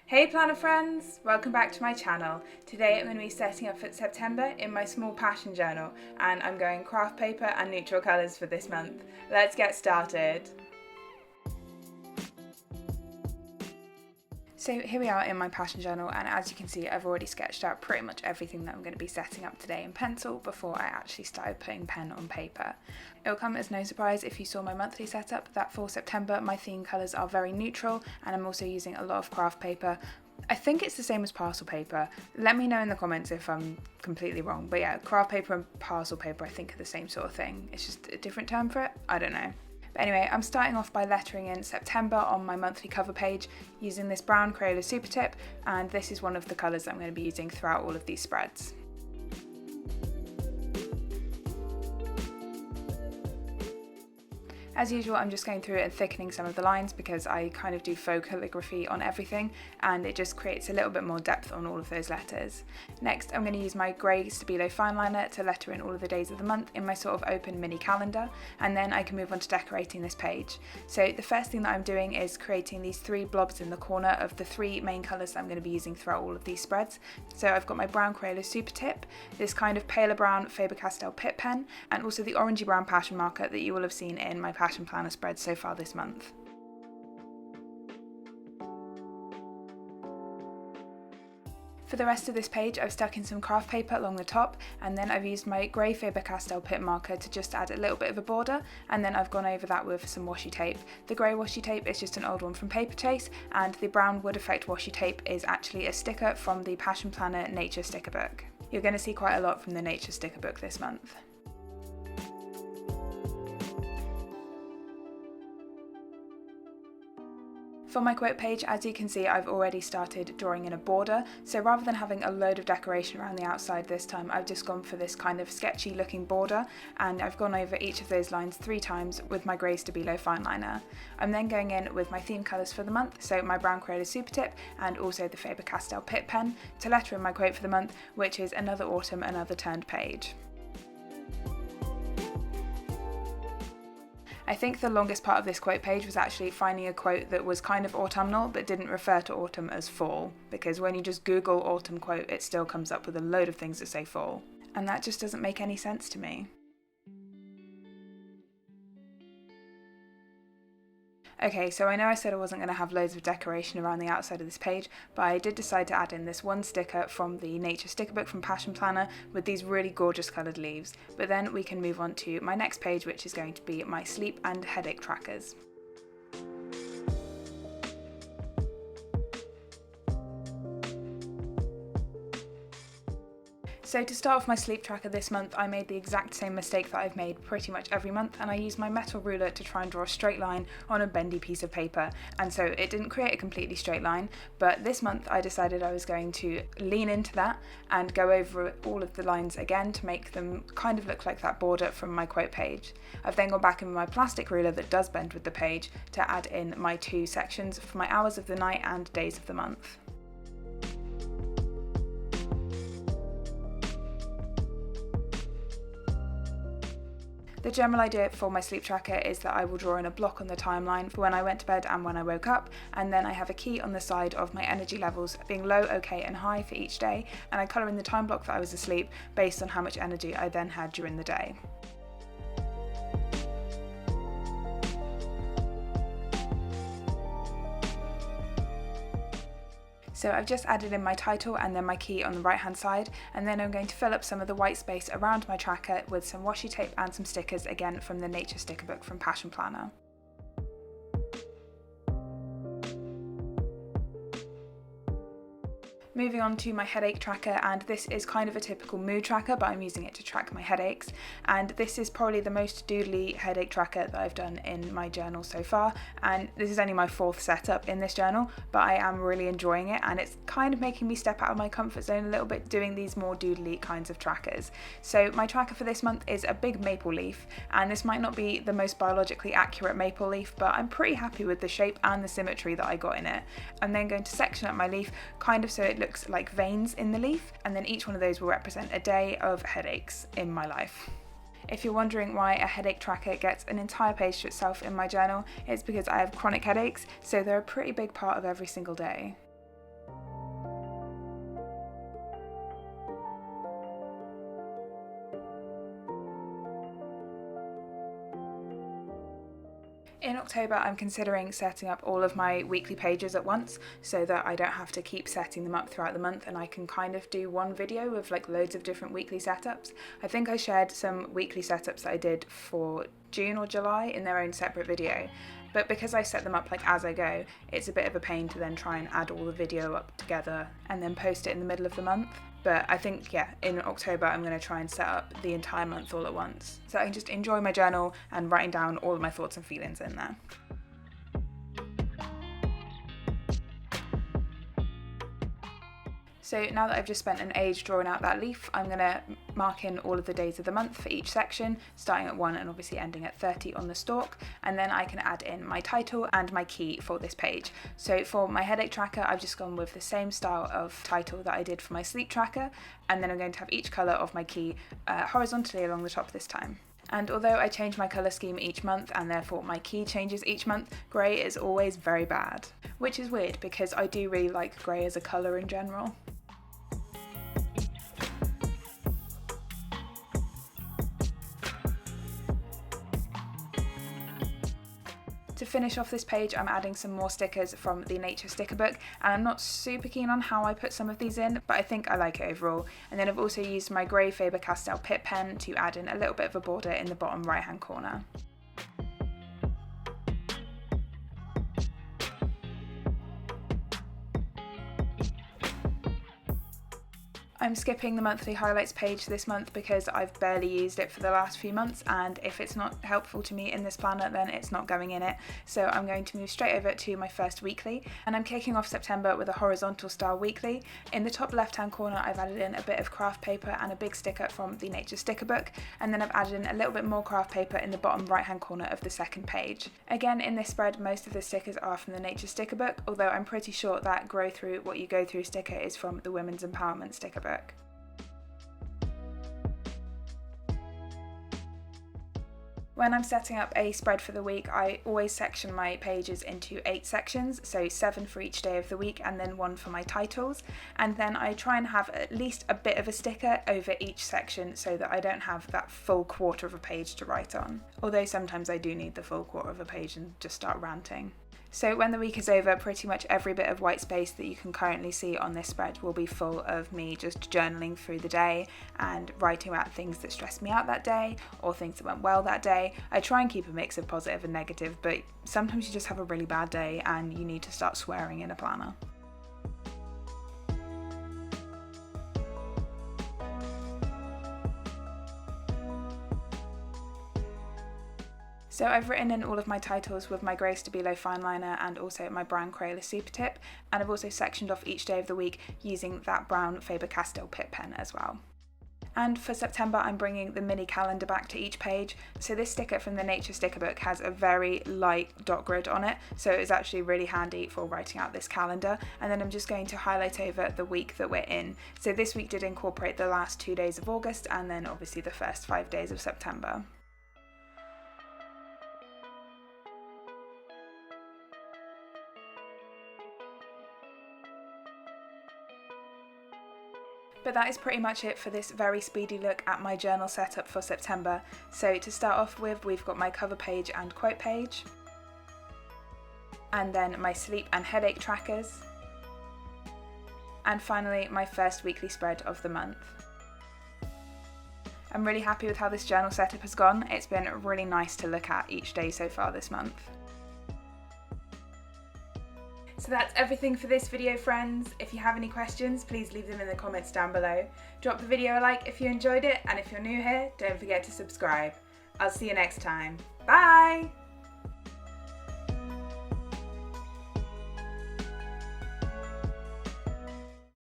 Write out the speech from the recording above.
Hey planner friends! Welcome back to my channel. Today I'm going to be setting up for September in my small passion journal, and I'm going craft paper and neutral colours for this month. Let's get started. So here we are in my passion journal, and as you can see I've already sketched out pretty much everything that I'm going to be setting up today in pencil before I actually started putting pen on paper. It'll come as no surprise if you saw my monthly setup that for September my theme colours are very neutral, and I'm also using a lot of craft paper. I think it's the same as parcel paper. Let me know in the comments if I'm completely wrong, but yeah, craft paper and parcel paper I think are the same sort of thing. It's just a different term for it, I don't know. But anyway, I'm starting off by lettering in September on my monthly cover page using this brown Crayola Super Tip, and this is one of the colours that I'm going to be using throughout all of these spreads. As usual, I'm just going through and thickening some of the lines because I kind of do faux calligraphy on everything, and it just creates a little bit more depth on all of those letters. Next, I'm going to use my grey Stabilo fine liner to letter in all of the days of the month in my sort of open mini calendar, and then I can move on to decorating this page. So the first thing that I'm doing is creating these three blobs in the corner of the three main colours that I'm going to be using throughout all of these spreads. So I've got my brown Crayola Super Tip, this kind of paler brown Faber-Castell Pitt pen, and also the orangey brown passion marker that you will have seen in my passion planner spread so far this month. For the rest of this page I've stuck in some craft paper along the top, and then I've used my grey Faber-Castell Pitt marker to just add a little bit of a border, and then I've gone over that with some washi tape. The grey washi tape is just an old one from Paper Chase, and the brown Wood Effect washi tape is actually a sticker from the Passion Planner Nature sticker book. You're going to see quite a lot from the Nature sticker book this month. For my quote page, as you can see, I've already started drawing in a border, so rather than having a load of decoration around the outside this time, I've just gone for this kind of sketchy looking border, and I've gone over each of those lines 3 times with my grey Stabilo fine liner. I'm then going in with my theme colours for the month, so my brown Crayola Super Tip and also the Faber-Castell Pitt pen, to letter in my quote for the month, which is "Another autumn, another turned page." I think the longest part of this quote page was actually finding a quote that was kind of autumnal but didn't refer to autumn as fall, because when you just Google autumn quote it still comes up with a load of things that say fall, and that just doesn't make any sense to me. Okay, so I know I said I wasn't going to have loads of decoration around the outside of this page, but I did decide to add in this one sticker from the Nature sticker book from Passion Planner with these really gorgeous coloured leaves. But then we can move on to my next page, which is going to be my sleep and headache trackers. So to start off my sleep tracker this month, I made the exact same mistake that I've made pretty much every month, and I used my metal ruler to try and draw a straight line on a bendy piece of paper, and so it didn't create a completely straight line, but this month I decided I was going to lean into that and go over all of the lines again to make them kind of look like that border from my quote page. I've then gone back in with my plastic ruler that does bend with the page to add in my 2 sections for my hours of the night and days of the month. The general idea for my sleep tracker is that I will draw in a block on the timeline for when I went to bed and when I woke up, and then I have a key on the side of my energy levels being low, okay and high for each day, and I colour in the time block that I was asleep based on how much energy I then had during the day. So I've just added in my title and then my key on the right hand side, and then I'm going to fill up some of the white space around my tracker with some washi tape and some stickers, again from the Nature sticker book from Passion Planner. Moving on to my headache tracker, and this is kind of a typical mood tracker, but I'm using it to track my headaches, and this is probably the most doodly headache tracker that I've done in my journal so far, and this is only my 4th setup in this journal, but I am really enjoying it, and it's kind of making me step out of my comfort zone a little bit doing these more doodly kinds of trackers. So my tracker for this month is a big maple leaf, and this might not be the most biologically accurate maple leaf, but I'm pretty happy with the shape and the symmetry that I got in it. I'm then going to section up my leaf kind of so it looks like veins in the leaf, and then each one of those will represent a day of headaches in my life. If you're wondering why a headache tracker gets an entire page to itself in my journal, it's because I have chronic headaches, so they're a pretty big part of every single day. In October, I'm considering setting up all of my weekly pages at once so that I don't have to keep setting them up throughout the month, and I can kind of do one video with like loads of different weekly setups. I think I shared some weekly setups that I did for June or July in their own separate video, but because I set them up like as I go, it's a bit of a pain to then try and add all the video up together and then post it in the middle of the month. But I think, yeah, in October I'm going to try and set up the entire month all at once, so I can just enjoy my journal and writing down all of my thoughts and feelings in there. So now that I've just spent an age drawing out that leaf, I'm going to mark in all of the days of the month for each section, starting at 1 and obviously ending at 30 on the stalk, and then I can add in my title and my key for this page. So for my headache tracker, I've just gone with the same style of title that I did for my sleep tracker, and then I'm going to have each colour of my key horizontally along the top this time. And although I change my colour scheme each month and therefore my key changes each month, grey is always very bad. Which is weird because I do really like grey as a colour in general. To finish off this page, I'm adding some more stickers from the Nature sticker book, and I'm not super keen on how I put some of these in, but I think I like it overall. And then I've also used my grey Faber-Castell Pitt pen to add in a little bit of a border in the bottom right hand corner. I'm skipping the monthly highlights page this month because I've barely used it for the last few months, and if it's not helpful to me in this planner then it's not going in it. So I'm going to move straight over to my first weekly, and I'm kicking off September with a horizontal style weekly. In the top left hand corner I've added in a bit of craft paper and a big sticker from the Nature sticker book, and then I've added in a little bit more craft paper in the bottom right hand corner of the second page. Again, in this spread most of the stickers are from the Nature sticker book, although I'm pretty sure that Grow Through What You Go Through sticker is from the Women's Empowerment sticker book. When I'm setting up a spread for the week, I always section my pages into 8 sections, so 7 for each day of the week and then 1 for my titles, and then I try and have at least a bit of a sticker over each section so that I don't have that full quarter of a page to write on, although sometimes I do need the full quarter of a page and just start ranting. So when the week is over, pretty much every bit of white space that you can currently see on this spread will be full of me just journaling through the day and writing about things that stressed me out that day or things that went well that day. I try and keep a mix of positive and negative, but sometimes you just have a really bad day and you need to start swearing in a planner. So I've written in all of my titles with my grey Stabilo fine liner and also my brown Crayola super tip, and I've also sectioned off each day of the week using that brown Faber-Castell Pitt pen as well. And for September I'm bringing the mini calendar back to each page. So this sticker from the Nature sticker book has a very light dot grid on it, so it's actually really handy for writing out this calendar. And then I'm just going to highlight over the week that we're in. So this week did incorporate the last 2 days of August and then obviously the first 5 days of September. But that is pretty much it for this very speedy look at my journal setup for September. So to start off with, we've got my cover page and quote page, and then my sleep and headache trackers, and finally my first weekly spread of the month. I'm really happy with how this journal setup has gone. It's been really nice to look at each day so far this month. So that's everything for this video, friends. If you have any questions, please leave them in the comments down below. Drop the video a like if you enjoyed it, and if you're new here, don't forget to subscribe. I'll see you next time. Bye!